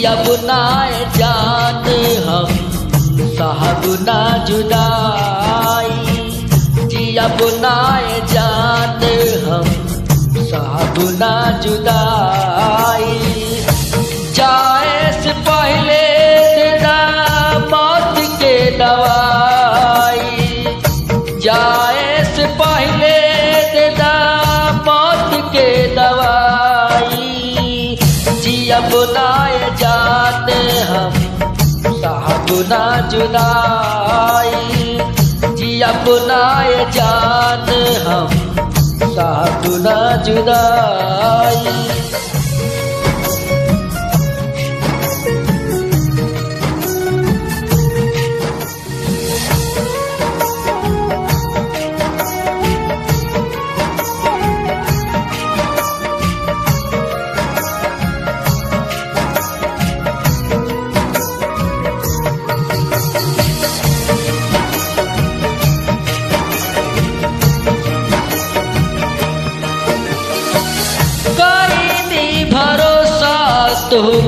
जियब नाय जान हम साहब ना जुदाई, जियब नाय जान हम साहब ना जुदाई। जाए से पहले देना मौत के दवाई, जाए से पहले देना मौत के दवाई। जियब नाय जान हम साहब ना जुदाई, जियब नाय जान हम साहब ना जुदाई।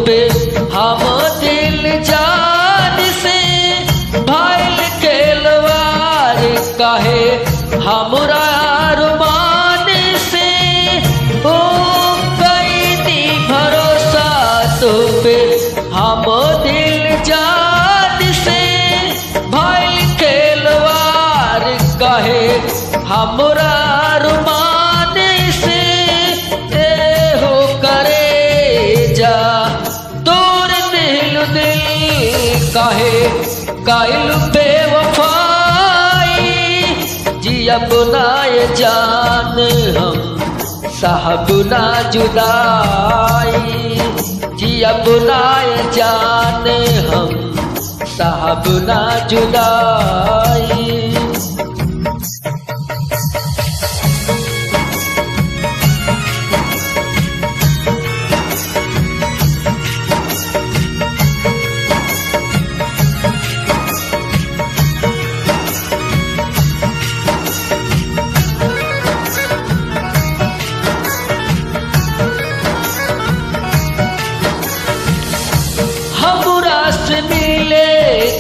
पे हम दिल जान से भाईल खेलवार कहे हमरा रुमान से। ओ कैदी भरोसा तो पे हम दिल जान से भाईल खेलवार कहे हमरा रुमान से। हो करे जा तोर दिल काहे काइल बेवफाई। जियब नाय जान हम साहब ना जुदाई, जियब नाय जान हम साहब ना जुदाई।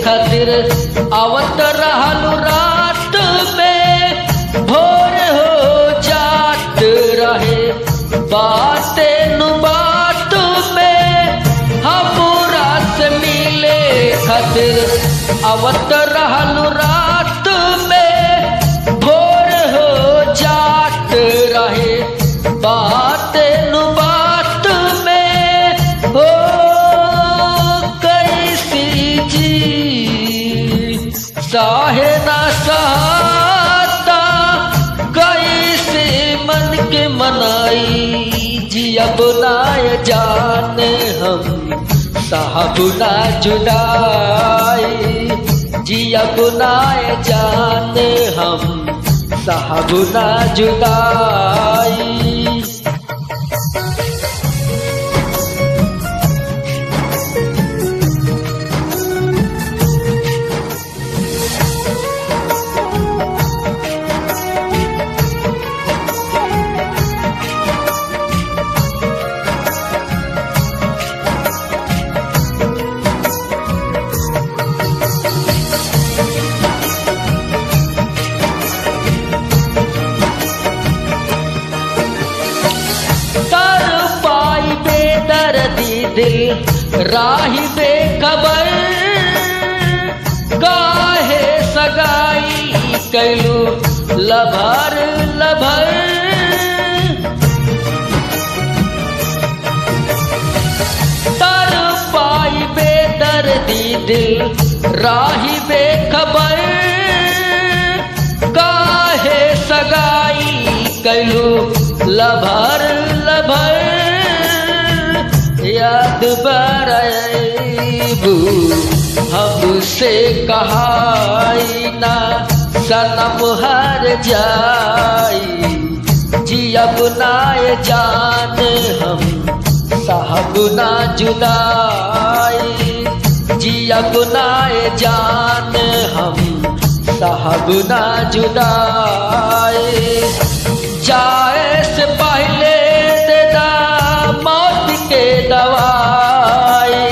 खातिर आवत रहलू रात में, भोर हो जात रहे बाते नु बात में। हमरा से मिले खातिर आवत रहलू रात में, भोर हो जात रहे बाते नु बात में। हो साहे ना सहाता कैसे मन के मनाई। जियब नाय जान हम साहब ना जुदाई, जियब नाय जान हम साहब ना जुदाई। दिल राही बेखबर काहे सगाई कैलू लभर लभर। तर पाई बेदर्दी दिल राही बेखबर काहे सगाई कैलू लभर लभर। याद बरबू हमसे कहाई ना सनम हर जाई। जियब नाय जान हम साहब ना जुदाई, जियब नाय जान हम साहब ना जुदाई। जाए से पहले देना मौत के दवाई,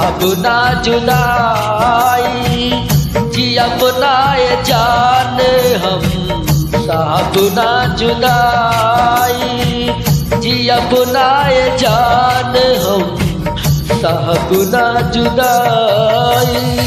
साहब ना जुदाई, जियब ना ये जान हम साहब ना जुदाई, जियब ना ये जान हम साहब ना जुदाई।